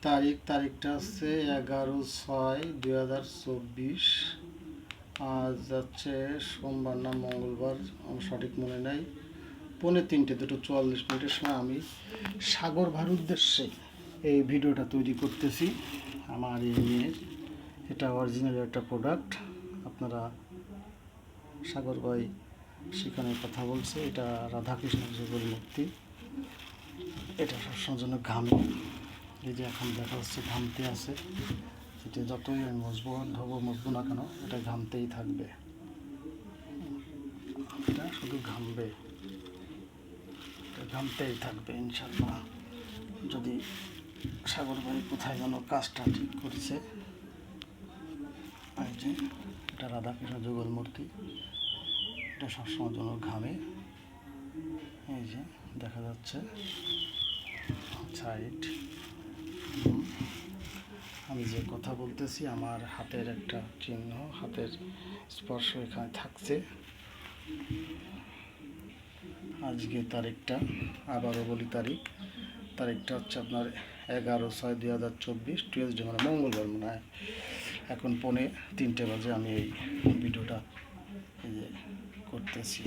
তারিখটা হচ্ছে 11/6/2024। আজ যাচ্ছে সোমবার না মঙ্গলবার, আমার সঠিক মনে নাই। 2:45 2:44 সময় আমি সাগর ভাইয়ের উদ্দেশ্যে এই ভিডিওটা তৈরি করতেছি। আমার এই মেয়ের এটা অরিজিনাল একটা প্রোডাক্ট। আপনারা সাগর ভাই সেখানে কথা বলছে, এটা রাধাকৃষ্ণ যুগল মূর্তি। এটা সবসময়ের জন্য ঘামে, এই যে এখন দেখা যাচ্ছে ঘামতে আছে। এটা যতই আমি মজবো না কেন, এটা ঘামতেই থাকবে, এটা শুধু ঘামবে, এটা ঘামতেই থাকবে ইনশাল্লাহ। যদি সাগর ভাই কোথায় যেন কাজটা ঠিক করেছে। এই যে এটা রাধাকৃষ্ণ যুগল মূর্তি, এটা সবসময়ের জন্য ঘামে। এই যে দেখা যাচ্ছে সাইড। আমি যে কথা বলতেছি, আমার হাতের একটা চিহ্ন, হাতের স্পর্শ এখানে থাকছে। আজকে তারিখটা আবারও বলি, তারিখটা হচ্ছে আপনার 11/6/2024, টিউসডে মানে মঙ্গলবার মনে হয়। এখন 2:45 বাজে আমি এই ভিডিওটা করতেছি।